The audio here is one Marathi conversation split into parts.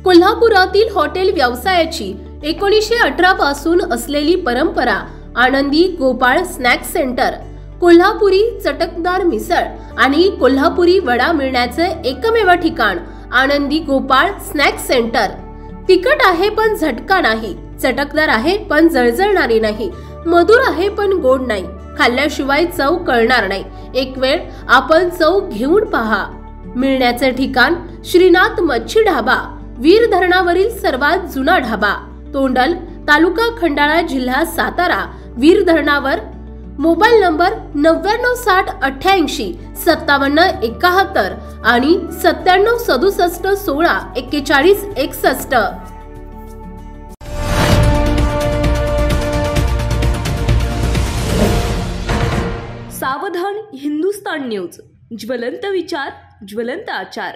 कोल्हापुरातील हॉटेल व्यवसायाची 1918 पासून असलेली परंपरा आनंदी गोपाळ स्नॅक्स सेंटर, कोल्हापुरी चटकदार मिसळ आणि कोल्हापुरी वडा मिळण्याचे एकमेव ठिकाण आनंदी गोपाळ स्नॅक्स सेंटर। तिखट आहे पण झटका नाही, चटकदार आहे पण जळजळणारी नाही, मधुर आहे पण गोड नाही, खाल्ल्याशिवाय चव कळणार नाही। एक वेळ आपण चव घेऊन पहा। मिळण्याचे ठिकाण श्रीनाथ मच्छी ढाबा, वीर धरणावरील सर्वात जुना ढाबा, तोंडल, तालुका खंडाळा, जिल्हा सातारा। वीर धरणावर। मोबाईल नंबर 9968855771 आणि 9767164161। सावधान हिंदुस्तान न्यूज, ज्वलंत विचार, ज्वलंत आचार।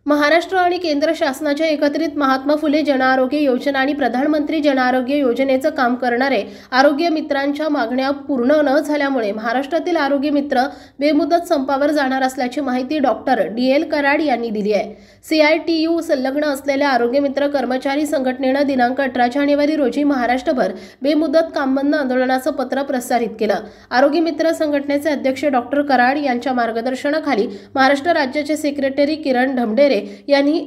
महाराष्ट्र आणि केंद्र शासनाच्या एकत्रित महात्मा फुले जनआरोग्य योजना आणि प्रधानमंत्री जनआरोग्य योजनेचं काम करणारे आरोग्य मित्रांच्या मागण्या पूर्ण न झाल्यामुळे महाराष्ट्रातील आरोग्य मित्र बेमुदत संपावर जाणार असल्याची माहिती डॉक्टर DL कराड यांनी दिली आहे। CITU संलग्न असलेल्या आरोग्य मित्र कर्मचारी संघटनेनं दिनांक 18 जानेवारी रोजी महाराष्ट्रभर बेमुदत कामबंद आंदोलनाचं पत्र प्रसारित केलं। आरोग्य मित्र संघटनेचे अध्यक्ष डॉक्टर कराड यांच्या मार्गदर्शनाखाली महाराष्ट्र राज्याचे सेक्रेटरी किरण ढमढेरे यांनी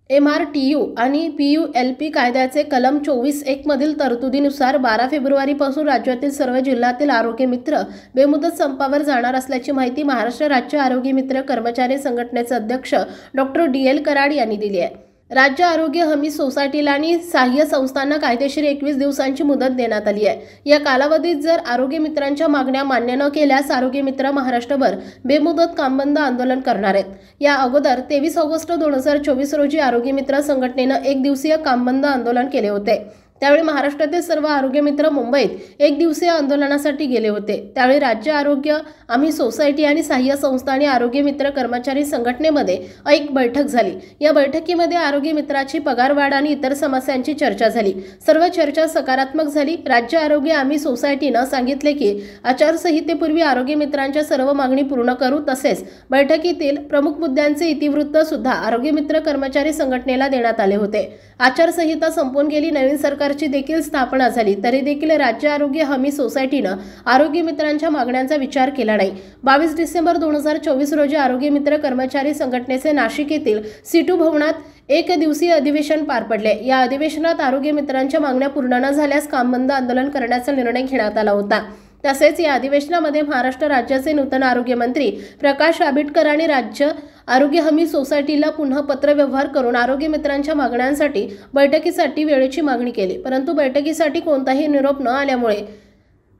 MRTU आणि PULP कायद्याचे कलम 24(1) मधील तरतुदीनुसार 12 फेब्रुवारी पासून राज्यातील सर्व जिल्ह्यातील आरोग्य मित्र बेमुदत संपावर जाणार असल्याची माहिती महाराष्ट्र राज्य आरोग्य मित्र कर्मचारी संघटनेचे अध्यक्ष डॉक्टर DL कराड यांनी दिली आहे। राज्य आरोग्य हमी सोसायटीला आणि सहाय्य संस्थांना कायदेशीर 21 दिवसांची मुदत देण्यात आली आहे। या कालावधीत जर आरोग्य मित्रांच्या मागण्या मान्य न केल्यास आरोग्य मित्र महाराष्ट्रभर बेमुदत कामबंद आंदोलन करणार आहेत। या अगोदर 23 ऑगस्ट 2024 रोजी आरोग्य मित्र संघटनेनं एक दिवसीय कामबंद आंदोलन केले होते। त्यावेळी महाराष्ट्रातील सर्व आरोग्य मित्र मुंबईत एक दिवसीय आंदोलनासाठी गेले होते। त्यावेळी राज्य आरोग्य आम्ही सोसायटी आणि सहाय्य संस्था आणि आरोग्य मित्र कर्मचारी संघटनेमध्ये एक बैठक झाली। या बैठकीमध्ये आरोग्य मित्राची पगारवाढ आणि इतर समस्यांची चर्चा झाली। सर्व चर्चा सकारात्मक झाली। राज्य आरोग्य आम्ही सोसायटीनं सांगितले की आचारसंहितेपूर्वी आरोग्य मित्रांच्या सर्व मागणी पूर्ण करू। तसेच बैठकीतील प्रमुख मुद्द्यांचे इतिवृत्त सुद्धा आरोग्य मित्र कर्मचारी संघटनेला देण्यात आले होते। आचारसंहिता संपून गेली, नवीन सरकारची देखील स्थापना झाली, तरी देखील राज्य आरोग्य हमी सोसायटीनं आरोग्य मित्रांच्या मागण्यांचा विचार केला नाही। 22 डिसेंबर 2024 रोजी आरोग्य मित्र कर्मचारी संघटनेचे नाशिक येथील C2 भवनात एक दिवसीय अधिवेशन पार पडले। या अधिवेशनात आरोग्य मित्रांच्या मागण्या पूर्ण न झाल्यास कामबंद आंदोलन करण्याचा निर्णय घेण्यात आला होता। तसेच या अधिवेशनामध्ये महाराष्ट्र राज्याचे नूतन आरोग्य मंत्री प्रकाश आंबेडकर आणि राज्य आरोग्य हमी सोसायटीला पुन्हा पत्रव्यवहार करून आरोग्य मित्रांच्या मागण्यांसाठी बैठकीसाठी वेळेची मागणी केली, परंतु बैठकीसाठी कोणताही निरोप न आल्यामुळे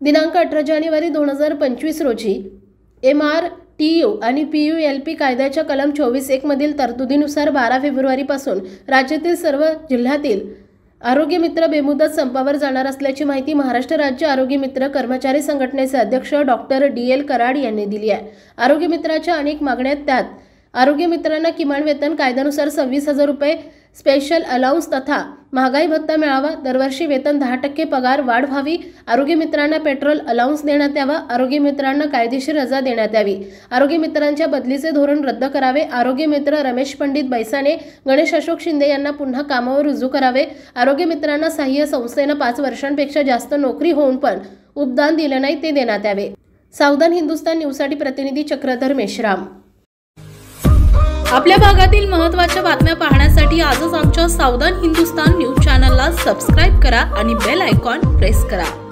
दिनांक 18 जानेवारी 2025 रोजी MRTU आणि PULP कायद्याच्या कलम 24(1) मधील तरतुदीनुसार 12 फेब्रुवारी पासून राज्यातील सर्व जिल्ह्यातील आरोग्य मित्र बेमुदत संपावर जाणार असल्याची माहिती महाराष्ट्र राज्य आरोग्य मित्र कर्मचारी संघटनेचे अध्यक्ष डॉक्टर DL कराड यांनी दिली आहे। आरोग्य मित्राच्या अनेक मागण्या आहेत, त्यात आरोग्य मित्रांना किमान वेतन कायद्यानुसार 26,000 रुपये, स्पेशल अलाउन्स तथा महागाई भत्ता मिळावा, दरवर्षी वेतन 10% पगार वाढ व्हावी, आरोग्य मित्रांना पेट्रोल अलाउन्स देण्यात यावा, आरोग्य मित्रांना कायदेशीर रजा देण्यात यावी, आरोग्य मित्रांच्या बदलीचे धोरण रद्द करावे, आरोग्य मित्र रमेश पंडित बैसाने, गणेश अशोक शिंदे यांना पुन्हा कामावर रुजू करावे, आरोग्य मित्रांना सहाय्य संस्थेनं 5 वर्षांपेक्षा जास्त नोकरी होऊन पण उपदान दिलं नाही ते देण्यात यावे। सावधान हिंदुस्तान न्यूजसाठी प्रतिनिधी चक्रधर मेश्राम। आपल्या भागातील महत्त्वाच्या बातम्या पाहण्यासाठी आजच आमच्या सावधान हिंदुस्तान न्यूज चॅनलला सबस्क्राइब करा आणि बेल आयकॉन प्रेस करा।